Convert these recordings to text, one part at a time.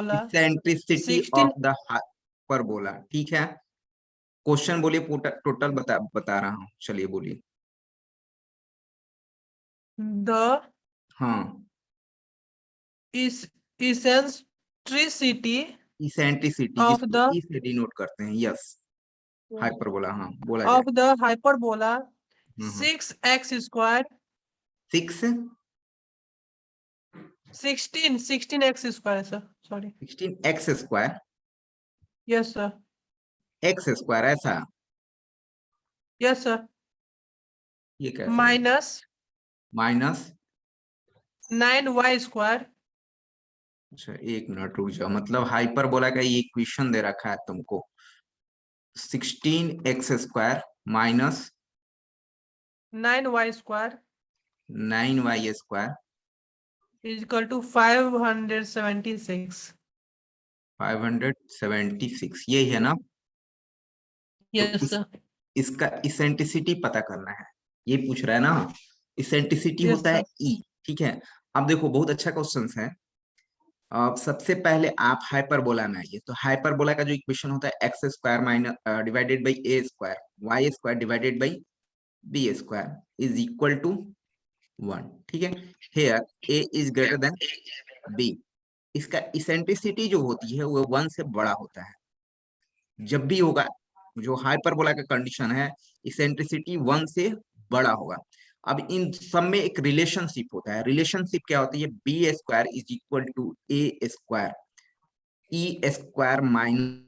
Eccentricity 16 of the hyperbola. ठीक है, question बोलिए, टोटल बता रहा हूँ, चलिए बोलिए। the हाँ, is eccentricity इसेंट्रिसिटी of जिसको the ई से डिनोट करते हैं, यस, हाइपरबोला, हाँ बोला जाए। of the hyperbola 6x square 6 16x square sir sorry 16x square, yes sir x square ऐसा, yes sir ये कैसे हो? minus माइनस, 9y square अच्छा एक मिनट रुक जाओ, मतलब हाइपरबोला का ये इक्वेशन दे रखा है तुमको, 16x square minus 9y square 9y square is equal to 576 576, यही है ना? तो yes sir इसका इसेंट्रिसिटी पता करना है, ये पूछ रहा है ना। इसेंट्रिसिटी yes होता है sir ई, ठीक है। अब देखो बहुत अच्छा क्वेश्चन है। अब सबसे पहले आप हाइपरबोला में आइए, तो हाइपरबोला का जो इक्वेशन होता है x square minus divided by a square y square divided by b square is equal to 1, ठीक है। Here a is greater than b, इसका इसेंट्रिसिटी जो होती है वो 1 से बड़ा होता है। जब भी होगा, जो हाइपरबोला का कंडीशन है, इसेंट्रिसिटी 1 से बड़ा होगा। अब इन सब में एक रिलेशनशिप होता है, रिलेशनशिप क्या होती है? B square is equal to a square e square minus,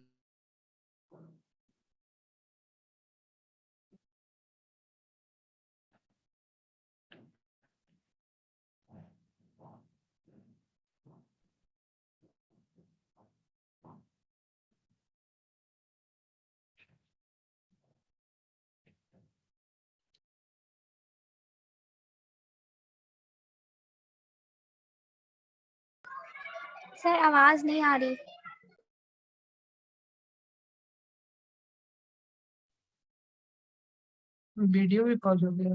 sir आवाज नहीं आ रही। वीडियो भी पॉज हो गया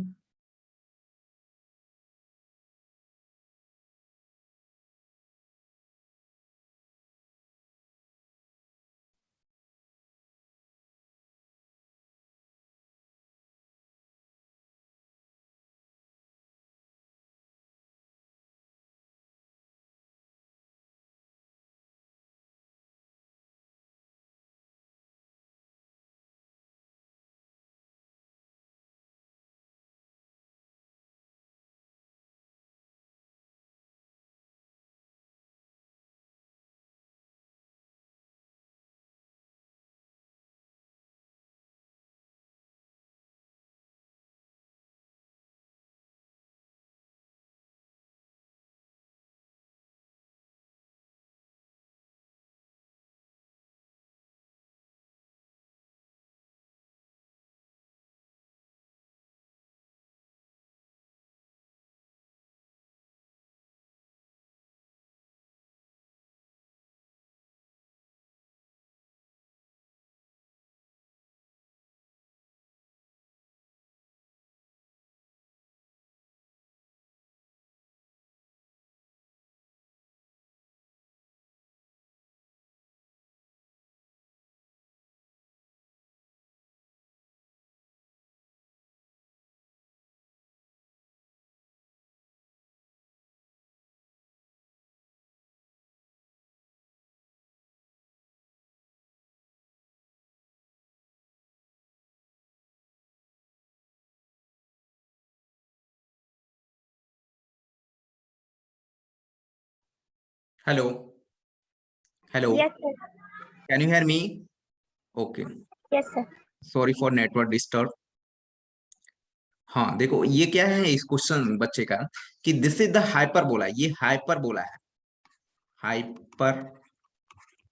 hello hello, yes sir. Can you hear me? Okay, yes sir. Sorry for network disturb. हाँ देखो, ये क्या है इस क्वेश्चन बच्चे का, कि दिस इज द हाइपरबोला, ये हाइपरबोला है, हाइपर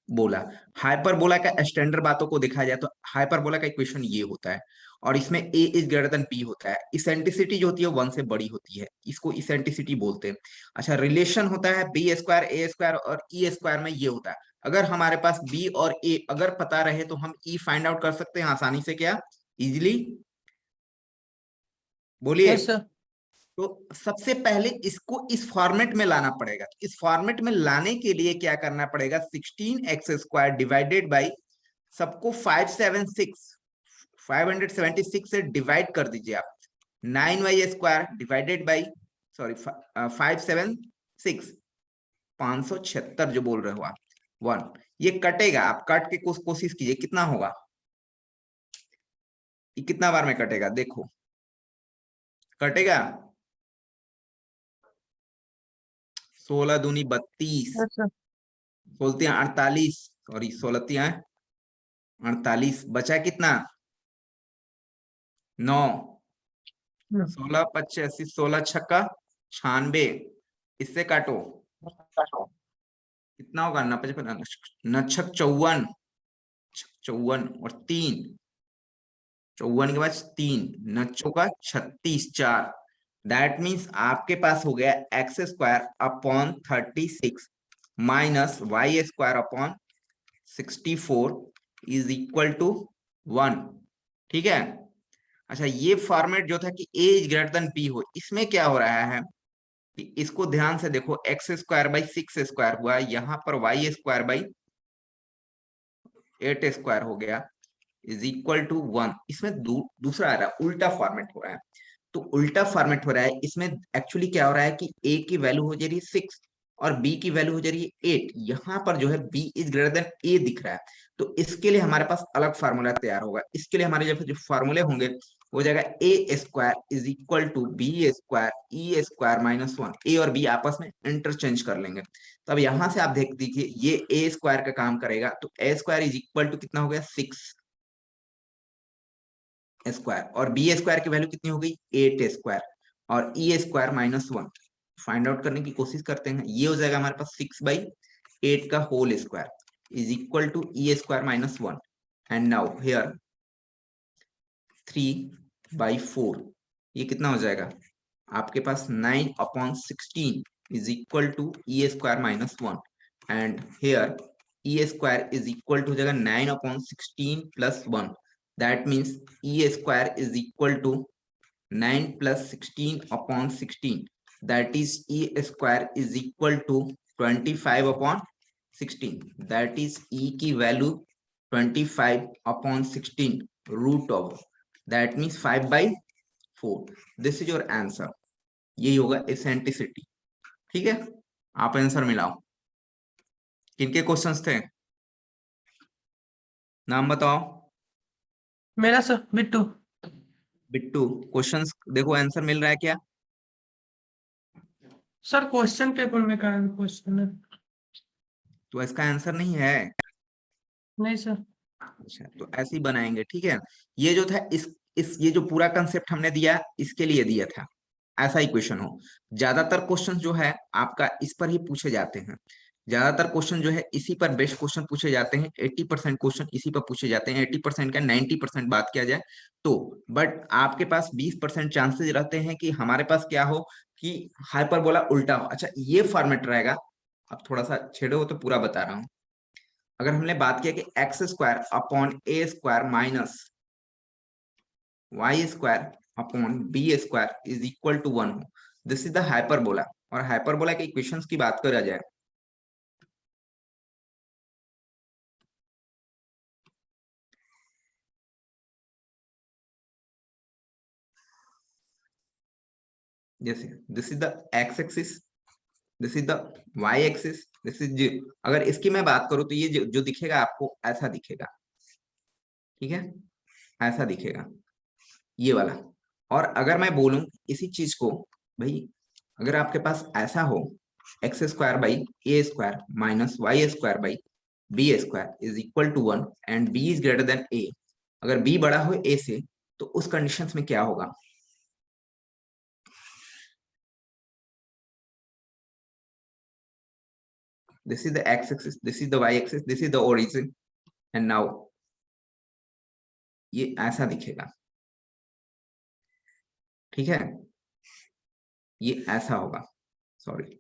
बोला। हाइपरबोला का स्टैंडर्ड बातों को देखा जाए तो हाइपरबोला का इक्वेशन ये होता है, और इसमें a is greater then b होता है। इसेंट्रिसिटी जो होती है 1 से बड़ी होती है, इसको इसेंट्रिसिटी बोलते हैं। अच्छा, रिलेशन होता है बी स्क्वायर ए स्क्वायर और ई स्क्वायर में ये होता है। अगर हमारे पास b और a अगर पता रहे तो हम e फाइंड आउट कर सकते हैं आसानी से, क्या इजिली? बोलिए। yes sir तो सबसे पहले इसको इस फॉर्मेट में लाना पड़ेगा। इस फॉर्मेट में लाने के लिए क्या करना पड़ेगा, 16x² डिवाइडेड बाई, सबको 576 से डिवाइड कर दीजिए आप। 9y² डिवाइडेड बाई, सॉरी 576, 576 जो बोल रहे हो आप, 1। ये कटेगा, आप काट के कोशिश कीजिए कितना होगा, ये कितना बार में कटेगा, देखो कटेगा। 16 दूनी 32, Yes, sir. 16 48, सॉरी 16 48, बचा कितना, 9, No. 16 85, 16 छक्का 96, इससे काटो कितना होगा, 55, 9 54, 54 और 3, 54 के बाद 3, 9 का 36, 4। दैट मीन्स आपके पास हो गया x² upon 36 minus y² upon 64 is equal to 1। ठीक है। अच्छा, ये फॉर्मेट जो था कि a is greater then b हो, इसमें क्या हो रहा है कि इसको ध्यान से देखो, x² बाई 6² हुआ, यहाँ पर y² बाई 8² हो गया इज इक्वल टू 1। इसमें दूसरा आ रहा है, उल्टा फॉर्मेट हो रहा है। तो उल्टा फॉर्मेट हो रहा है, इसमें एक्चुअली क्या हो रहा है कि a की वैल्यू हो जा रही है 6 और b की वैल्यू हो जा रही है 8। यहाँ पर जो है b is greater than a दिख रहा है, तो इसके लिए हमारे पास अलग फार्मूला तैयार होगा। इसके लिए हमारे जो फार्मूले होंगे हो जाएगा a² is equal to b² e² minus 1। a और b आपस में इंटरचेंज कर लेंगे। तो अब यहाँ से आप देख दीजिए, ये a² का काम करेगा, तो a² इज इक्वल टू कितना हो गया, 6² और b² की वैल्यू कितनी हो गई, 8² और e² माइनस 1 फाइंड आउट करने की कोशिश करते हैं। ये हो जाएगा हमारे पास 6/8 का whole square is equal to e² minus 1। And now here 3/4, ये कितना हो जाएगा आपके पास, 9/16 is equal to e² minus 1। And here e² is equal to हो जाएगा 9/16 plus 1। That means e² is equal to 9 plus 16/16. That is e² is equal to 25/16. That is e की value 25/16 root of, that means 5/4. This is your answer. यही होगा एसेंटिसिटी। ठीक है, आप answer मिलाओ। किनके क्वेश्चंस थे, नाम बताओ। मेरा सर बिट्टू। बिट्टू, क्वेश्चंस देखो, आंसर मिल रहा है क्या? सर क्वेश्चन पेपर में का क्वेश्चन है। तो इसका आंसर नहीं है? नहीं सर। अच्छा, तो ऐसे ही बनाएंगे। ठीक है, ये जो था इस ये जो पूरा कंसेप्ट हमने दिया, इसके लिए दिया था, ऐसा ही क्वेश्चन हो। ज्यादातर क्वेश्चन जो है आपका इस पर ही पूछे जाते हैं। ज्यादातर क्वेश्चन जो है इसी पर बेस्ट क्वेश्चन पूछे जाते हैं। 80% क्वेश्चन इसी पर पूछे जाते हैं। 80% का 90% बात किया जाए तो। बट आपके पास 20% चांसेस रहते हैं कि हमारे पास क्या हो, कि हाइपरबोला उल्टा हो। अच्छा, ये फॉर्मेट रहेगा। अब थोड़ा सा छेड़ो हो तो पूरा बता रहा हूँ। अगर हमने बात किया कि x² upon a² minus y² upon b² is equal to 1 हो, दिस इज द हाइपरबोला। और हाइपरबोला के इक्वेशंस की बात करा जाए, जैसे this is the x axis, this is the y axis, this is, अगर इसकी मैं बात करूं तो ये जो दिखेगा आपको ऐसा दिखेगा। ठीक है, ऐसा दिखेगा ये वाला। और अगर मैं बोलूं इसी चीज को, भाई अगर आपके पास ऐसा हो, x² by a² minus y² by b² is equal to 1 and b is greater than a, अगर b बड़ा हो a से, तो उस कंडीशंस में क्या होगा, this is the x-axis, this is the y-axis, this is the origin, and now ये ऐसा दिखेगा। ठीक है, ये ऐसा होगा, सॉरी,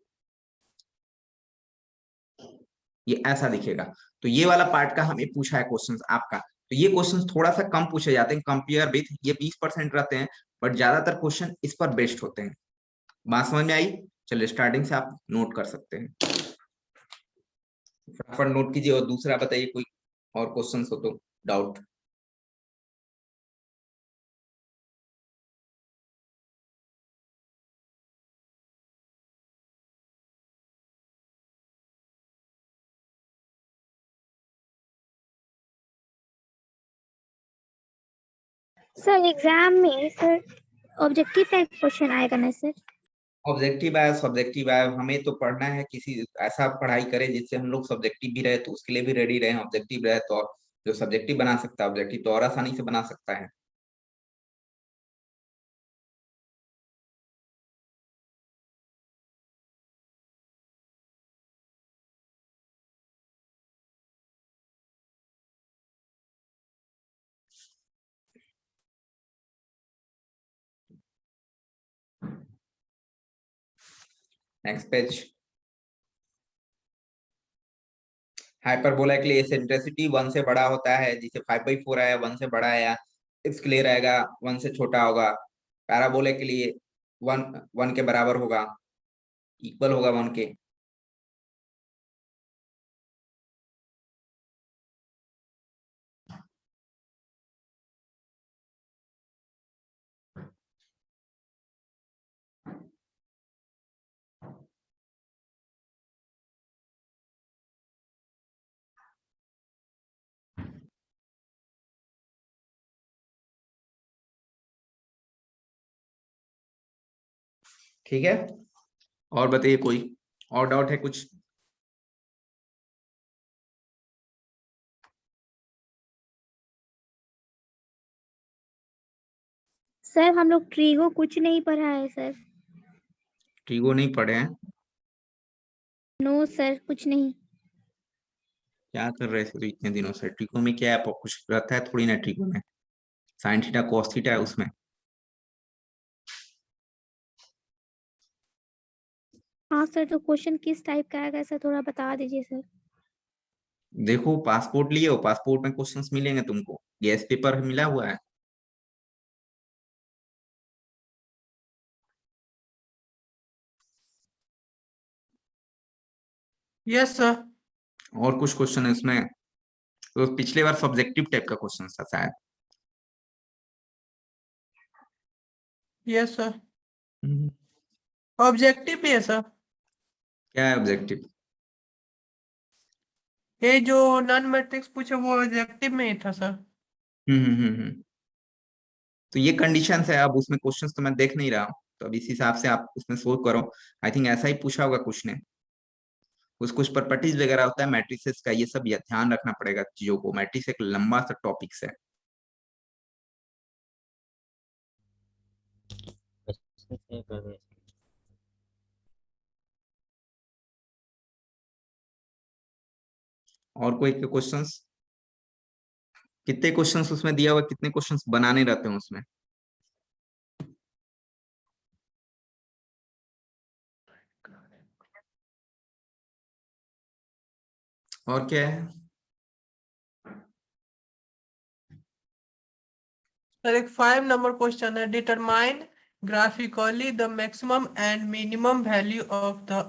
ये ऐसा दिखेगा। तो ये वाला पार्ट का हमें पूछा है क्वेश्चंस आपका। तो ये क्वेश्चंस थोड़ा सा कम पूछे जाते हैं कंपेयर विथ, ये 20% रहते हैं, बट ज्यादातर क्वेश्चन इस पर बेस्ड होते हैं। बात समझ में आई? चलिए स्टार्टिंग से आप नोट कर सकते हैं, फटाफट नोट कीजिए। और दूसरा बताइए कोई और क्वेश्चन हो तो, डाउट। सर एग्जाम में सर ऑब्जेक्टिव टाइप क्वेश्चन आएगा ना सर? ऑब्जेक्टिव है सब्जेक्टिव है, हमें तो पढ़ना है किसी ऐसा पढ़ाई करें जिससे हम लोग सब्जेक्टिव भी रहे, तो उसके लिए भी रेडी रहे। ऑब्जेक्टिव रहे तो जो सब्जेक्टिव बना सकता है ऑब्जेक्टिव तो और आसानी से बना सकता है। Next page. हाइपरबोला के लिए एसेंट्रिसिटी 1 से बड़ा होता है, जिसे 5/4 आया 1 से बड़ा आया, इसके लिए रहेगा 1 से छोटा होगा। पैराबोला के लिए 1 के बराबर होगा, इक्वल होगा 1 के। ठीक है, और बताइए कोई और डाउट है कुछ? सर हम लोग ट्रीगो कुछ नहीं पढ़ा है सर। ट्रीगो नहीं पढ़े हैं? नो सर कुछ नहीं। क्या कर रहे थे तो इतने दिनों से? ट्रीगो में क्या है, कुछ रहता है थोड़ी ना ट्रीगो में, साइन थीटा कॉस थीटा है उसमें। हाँ सर, तो क्वेश्चन किस टाइप का आएगा सर, थोड़ा बता दीजिए सर। देखो पासपोर्ट लिए हो, पासपोर्ट में क्वेश्चंस मिलेंगे तुमको, गैस पेपर मिला हुआ है। Yes, sir. और कुछ क्वेश्चन है उसमें? तो पिछले बार सब्जेक्टिव टाइप का क्वेश्चन था शायद। Yes, sir. हम्म, ऑब्जेक्टिव भी है सर। क्या है ऑब्जेक्टिव? ये जो नॉन मैट्रिक्स पूछे वो ऑब्जेक्टिव में ही था सर। तो ये कंडीशंस है, अब उसमें क्वेश्चंस तो मैं देख नहीं रहा हूँ, तो अब इस हिसाब से आप उसमें सोच करो। आई थिंक ऐसा ही पूछा होगा कुछ ने। कुछ प्रॉपर्टीज वगैरह होता है मैट्रिसेस का, ये सब ध्यान रखना पड़ेगा चीजों को। मैट्रिक्स एक लंबा सा टॉपिक्स है। और कोई क्वेश्चंस? कितने क्वेश्चंस उसमें दिया हुआ, कितने क्वेश्चंस बनाने रहते हैं उसमें? और क्या है? सर एक 5 नंबर क्वेश्चन है, determine graphically the maximum and minimum value of the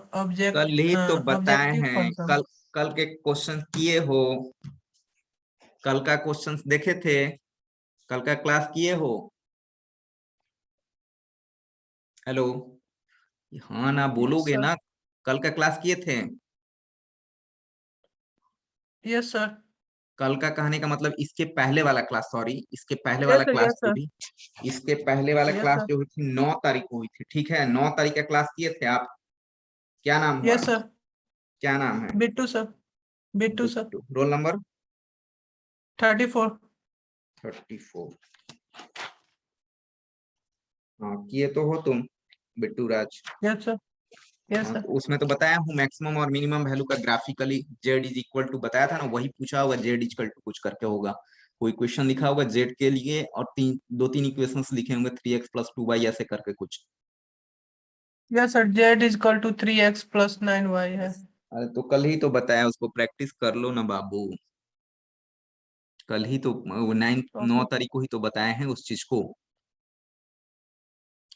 कल ही तो बताए ऑब्जेक्टिव हैं, फंक्शन। कल के क्वेश्चन किए हो? कल का क्वेश्चंस देखे थे? कल का क्लास किए हो? हेलो, हाँ ना यस बोलोगे सर। ना? कल का क्लास किए थे? Yes sir. कल का कहने का मतलब इसके पहले वाला क्लास, सॉरी, इसके पहले यस वाला सर। क्लास यस जो सर। भी, इसके पहले वाला यस क्लास सर। जो हुई थी 9 तारीख को हुई थी, ठीक है? 9 तारीख का क्लास किए थे आप? क्या नाम हुआ? Yes sir. क्या नाम है? Bittu sir. Bittu sir. Bittu. Roll number? 34। 34। हाँ किए तो हो तुम, Bittu Raj. Yes sir. Yes हाँ सर। तो उसमें तो बताया हूँ मैक्सिमम और मिनिमम वैल्यू का graphically z is equal to बताया था ना, वही पूछा होगा। जेड इक्वल टू कुछ करके होगा, कोई क्वेश्चन लिखा होगा जेड के लिए, और 2-3 इक्वेशंस लिखे होंगे, 3x + 2y ऐसे करके कुछ। Yes sir, z is equal to 3x + 9y है। अरे तो कल ही तो बताया, उसको प्रैक्टिस कर लो ना बाबू। कल ही तो 9 ओके। तारीख को ही तो बताए हैं उस चीज को।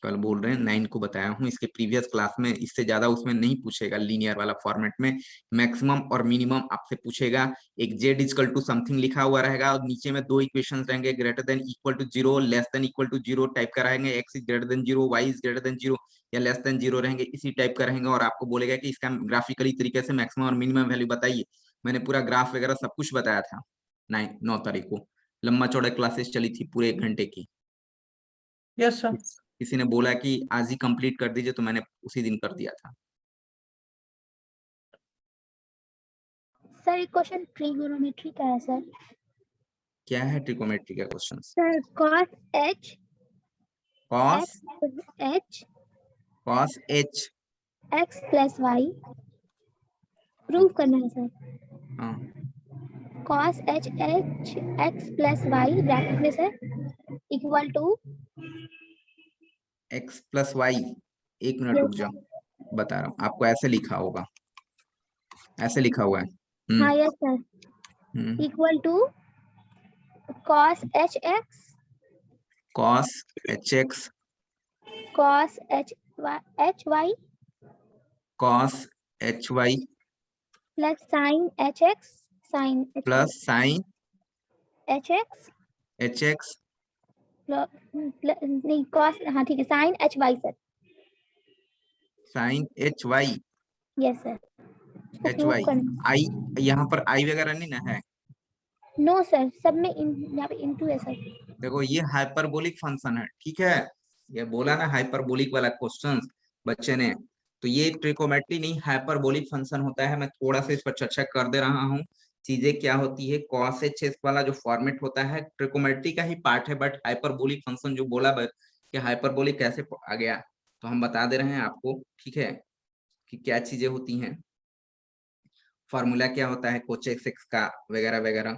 कल बोल रहे हैं 9 को बताया हूँ, इसके प्रीवियस क्लास में, इससे ज्यादा उसमें नहीं पूछेगा लीनियर वाला फॉर्मेट में। मैक्सिमम और मिनिमम आपसे पूछेगा, एक जेड इजकल टू समथिंग लिखा हुआ रहेगा और नीचे में 2 इक्वेशन रहेंगे, greater than equal to 0, less than equal to 0 type का रहेंगे, x is greater than 0, y is greater than 0 या लेस देन 0 रहेंगे, इसी टाइप का रहेंगे। और आपको बोलेगा कि इसका ग्राफिकली तरीके से मैक्सिमम और मिनिमम वैल्यू बताइए। मैंने पूरा ग्राफ वगैरह सब कुछ बताया था 9 तारीख को, लंबा चौड़ा क्लासेस चली थी पूरे 1 घंटे की। Yes sir. किसी ने बोला कि आज ही कंप्लीट कर दीजिए, तो मैंने उसी दिन कर दिया था। सर एक क्वेश्चन ट्रिगोनोमेट्री का है सर। क्या है ट्रिकोमेट्री का question? Sir cos h cos h cos h, x plus y prove करना है सर। हाँ cos h x plus y bracket में sir equal to x plus y. 1 minute रुक जाओ, बता रहा हूँ आपको। ऐसे लिखा होगा, ऐसे लिखा हुआ है। हाँ yes sir equal to cos h x cos h x cos h y cos h y plus sin h x sin plus sine h x h x नहीं cos, हाँ ठीक है sin h y सर। Sine h y yes sir h prove y. करना। आई, यहाँ पर आई वगैरह नहीं ना है। नो सर सब में यहाँ पे इनटू है सर। देखो ये हाइपरबोलिक फंक्शन है, ठीक है। ये बोला ना हाइपरबोलिक वाला क्वेश्चन बच्चे ने, तो ये ट्रिकोमेट्री नहीं हाइपरबोलिक फंक्शन होता है। मैं थोड़ा सा इस पर चर्चा कर दे रहा हूँ। चीजें क्या होती है, कॉस एच एस वाला जो फॉर्मेट होता है ट्रिकोमेट्री का ही पार्ट है, बट हाइपरबोलिक फंक्शन जो बोला कि हाइपरबोलिक कैसे आ गया, तो हम बता दे रहे हैं आपको, ठीक है, कि क्या चीजें होती हैं, फॉर्मूला क्या होता है कोचेक एक्स का वगैरह वगैरह।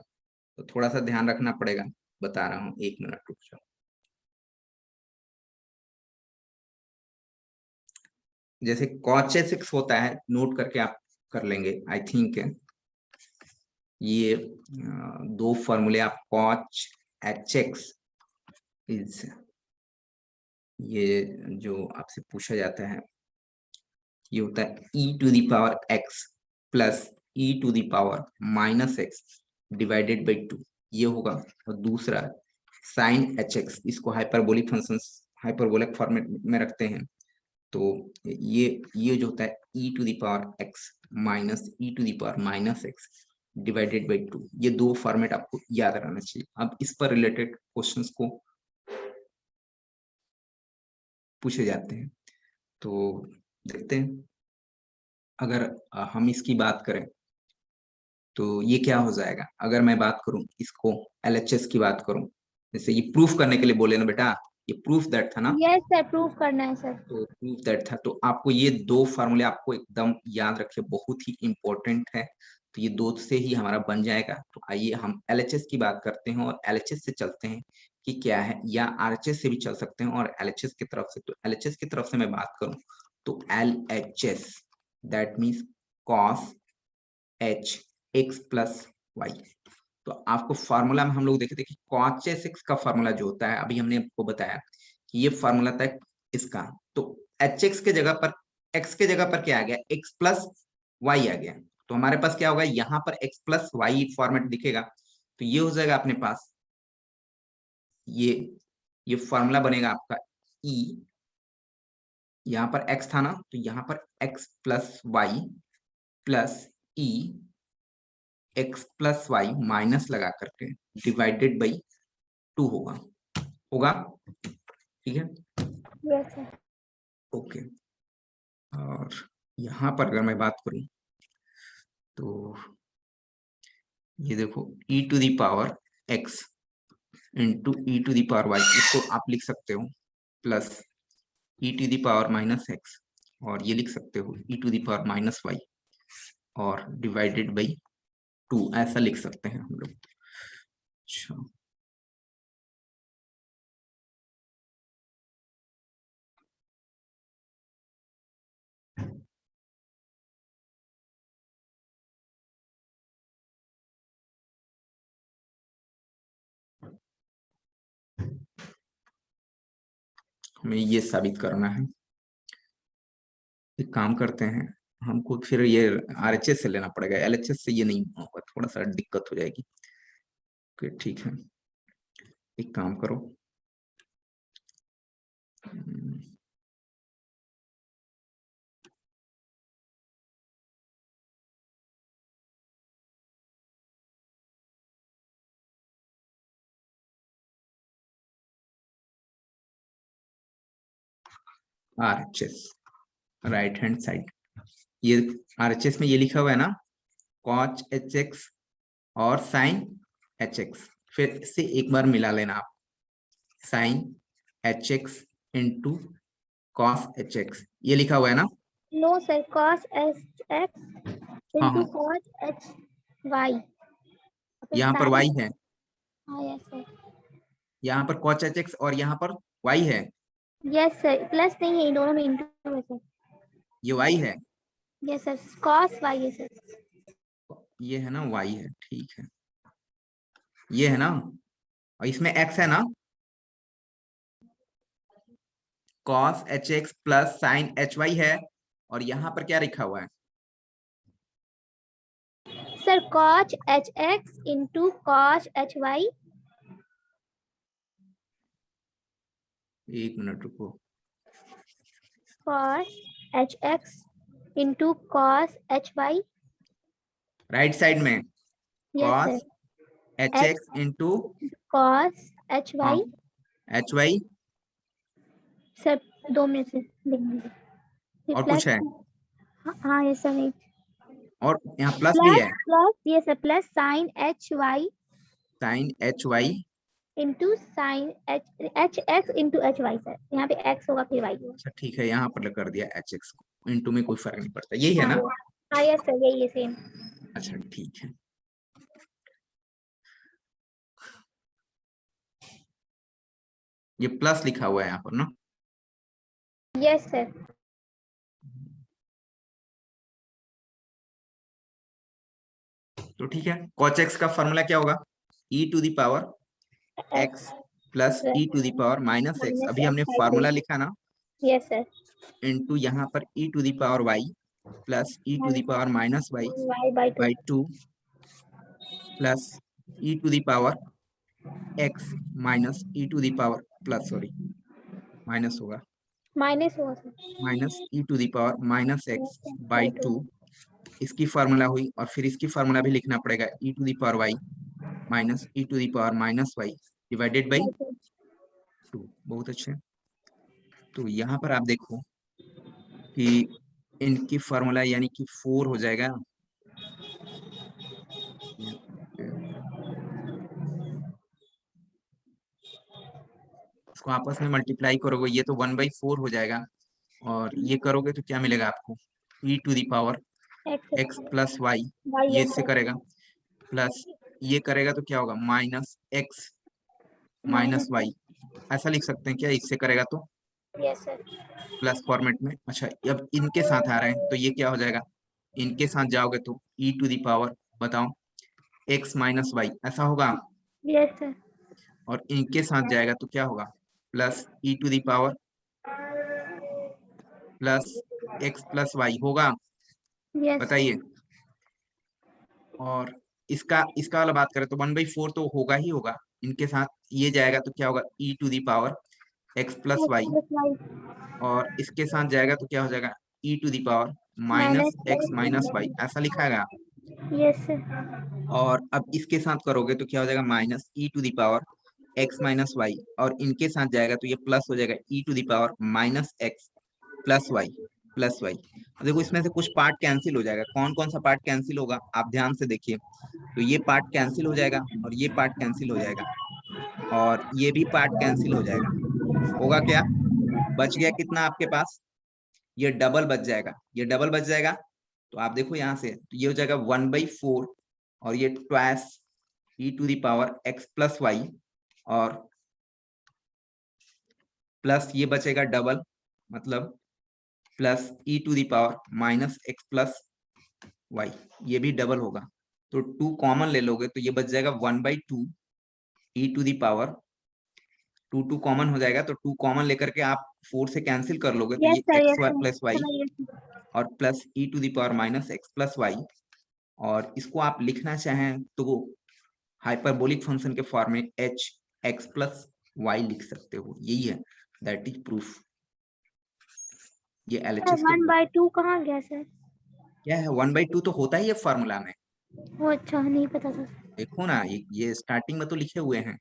तो थोड़ा सा ध्यान रखना पड़ेगा, बता रहा हूँ, 1 मिनट रुक जाओ। जैसे कॉचेस एक्स होता है, नोट करके आप कर लेंगे आई थिंक। ये 2 फॉर्मूले आप कॉच एच एक्स इज, ये जो आपसे पूछा जाता है, ये होता है e to the power x plus e to the power minus x divided by 2, ये होगा। और दूसरा साइन एच एक्स, इसको हाइपरबोलिक फंक्शन हाइपरबोलिक फॉर्मेट में रखते हैं। तो ये जो होता है e to the power x minus e to the power minus x divided by 2, ये 2 फॉर्मेट आपको याद रहना चाहिए। अब इस पर रिलेटेड क्वेश्चंस को पूछे जाते हैं, तो देखते हैं। अगर हम इसकी बात करें तो ये क्या हो जाएगा, अगर मैं बात करूं इसको एलएचएस की बात करूं, जैसे ये प्रूफ करने के लिए बोले ना बेटा, ये प्रूफ दैट था ना, यस सर प्रूव करना है सर। तो प्रूफ दैट था। तो आपको ये 2 फार्मूले आपको एकदम याद रखिए, बहुत ही इंपॉर्टेंट है। तो ये 2 से ही हमारा बन जाएगा। तो आइए हम एलएचएस की बात करते हैं और एलएचएस से चलते हैं कि क्या है, या आरएचएस से भी चल सकते हैं और एलएचएस की तरफ से। तो एलएचएस की तरफ से मैं बात करूं तो LHS that means cos h x plus y. तो आपको फार्मूला में हम लोग देखे थे कि कॉचेस एक्स का फार्मूला जो होता है, अभी हमने आपको बताया कि ये फार्मूला था इसका। तो एच एक्स के जगह पर, एक्स के जगह पर क्या आ गया, एक्स प्लस वाई आ गया। तो हमारे पास क्या होगा, यहाँ पर एक्स प्लस वाई फॉर्मेट दिखेगा। तो ये हो जाएगा अपने पास, ये फार्मूला बनेगा आपका ई, यहाँ पर एक्स था ना, तो यहाँ पर एक्स प्लस वाई प्लस ई एक्स प्लस वाई माइनस लगा करके डिवाइडेड बाई 2 होगा, होगा, ठीक है। Yes sir. ओके, और यहाँ पर अगर मैं बात करूं तो ये देखो e to the power x into e to the power y, इसको आप लिख सकते हो plus e to the power minus x, और ये लिख सकते हो e to the power minus y, और डिवाइडेड बाई 2, ऐसा लिख सकते हैं हम लोग। अच्छा, हमें ये साबित करना है। एक काम करते हैं, हमको फिर ये RHS से लेना पड़ेगा, LHS से ये नहीं होगा, थोड़ा सा दिक्कत हो जाएगी। ओके ठीक है, एक काम करो, RHS राइट हैंड साइड, ये RHS में ये लिखा हुआ है ना, cos HX और sin HX, फिर से एक बार मिला लेना आप, sin HX into cos HX, ये लिखा हुआ है ना। No sir, cos HX हाँ into हाँ, cos HY. यहाँ पर y है, हाँ yes sir. यहाँ पर cos HX और यहाँ पर y है, Yes sir. प्लस नहीं है, इन दोनों में इंटू है सर. ये y है, Yes sir. Cos Y है सर. ये है ना y है, ठीक है, ये है ना, और इसमें x है ना, cos HX plus sin HY है, और यहाँ पर क्या लिखा हुआ है, sir cos HX into cos HY. एक मिनट रुको, cos HX into cos HY. Right side में Yes cos sir. HX into cos HY. HY, sir 2 में से लिख दीजिए. और कुछ है, हाँ ये सर नहीं. और यहाँ प्लस भी है, प्लस ये sir plus sin HY sin HY, into sin HX into HY sir. यहाँ पे x होगा फिर y होगा. अच्छा ठीक है, यहाँ पर कर दिया HX को, इंटू में कोई फर्क नहीं पड़ता, यही है ना। हाँ यस सर, यही है सेम. अच्छा ठीक है, ये प्लस लिखा हुआ है यहाँ पर ना, यस सर. तो ठीक है, cos x का फॉर्मूला क्या होगा, e to the power x plus e to the power minus x, अभी हमने फॉर्मूला लिखा ना, यस सर. इंटू यहाँ पर e to the power y plus e to the power minus y y by 2. By 2 plus e to the power x minus e to the power plus, sorry minus होगा, minus होगा sir. Minus e to the power minus x by 2, इसकी formula हुई, और फिर इसकी formula भी लिखना पड़ेगा, e to the power y minus e to the power minus y divided by 2। बहुत अच्छे, तो यहाँ पर आप देखो कि इनकी फार्मूला यानी कि 4 हो जाएगा, इसको आपस में मल्टीप्लाई करोगे ये तो 1/4 हो जाएगा, और ये करोगे तो क्या मिलेगा आपको, e to the power x plus y, ये इससे करेगा, प्लस ये करेगा तो क्या होगा, माइनस x माइनस y, ऐसा लिख सकते हैं क्या, इससे करेगा तो यस सर. प्लस फॉर्मेट में। अच्छा अब इनके साथ आ रहे हैं तो ये क्या हो जाएगा, इनके साथ जाओगे तो e टू द पावर बताओ x माइनस y, ऐसा होगा, यस सर. और इनके साथ जाएगा तो क्या होगा, plus e to the power plus x plus y होगा, यस. बताइए। और इसका इसका वाला बात करें तो 1/4 तो होगा ही होगा, इनके साथ ये जाएगा तो क्या होगा, e to the power x plus y, और इसके साथ जाएगा तो क्या हो जाएगा, e to the power minus x minus y, ऐसा लिखाएगा। Yes sir. और अब इसके साथ करोगे तो क्या हो जाएगा, minus e to the power x minus y, और इनके साथ जाएगा तो ये प्लस हो जाएगा e to the power minus x plus y plus y। देखो इसमें से कुछ पार्ट कैंसिल हो जाएगा, कौन कौन सा पार्ट कैंसिल होगा आप ध्यान से देखिए, तो ये पार्ट कैंसिल हो जाएगा, और ये पार्ट कैंसिल हो जाएगा, और ये भी पार्ट कैंसिल हो जाएगा, होगा क्या, बच गया कितना आपके पास, ये डबल बच जाएगा, ये डबल बच जाएगा, तो आप देखो यहाँ से, तो ये हो जाएगा 1/4, और ये twice e to the power x plus y, और प्लस ये बचेगा डबल, मतलब plus e to the power minus x plus y, ये भी डबल होगा, तो 2 कॉमन ले लोगे तो ये बच जाएगा 1/2 e to the power 2 common हो जाएगा, तो 2 कॉमन लेकर के आप 4 से कैंसिल कर लोगे, तो Yes, ये sir. X Yes, y sir. Plus y समझ गए। और plus e to the power minus x plus y, और इसको आप लिखना चाहें तो हाइपरबोलिक फंक्शन के फॉर्म में एच एक्स प्लस वाई लिख सकते हो। यही है, दैट इज प्रूफ। ये सर एलएचएस के 1/2 कहाँ गया सर? क्या है, 1/2 तो होता ही है फॉर्मूला में। वो अच्छा नहीं पता था। देखो ना, ये स्टार्टिंग में तो लिखे हुए हैं,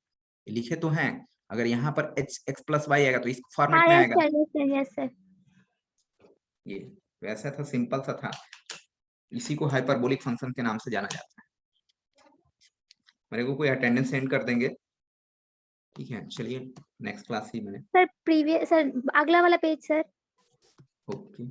ये लिखे तो हैं। अगर यहाँ पर एच एक्स प्लस वाई आएगा तो इस हाँ फॉर्मेट में यस आएगा। Sir, yes sir, yes sir. ये वैसा था, सिंपल सा था। इसी को हाइपरबोलिक फंक्शन के नाम से जाना जाता है। मेरे को कोई अटेंडेंस सेंड कर देंगे, ठीक है। चलिए नेक्स्ट क्लास ही में। सर प्रीवियस सर अगला वाला पेज सर। ओके।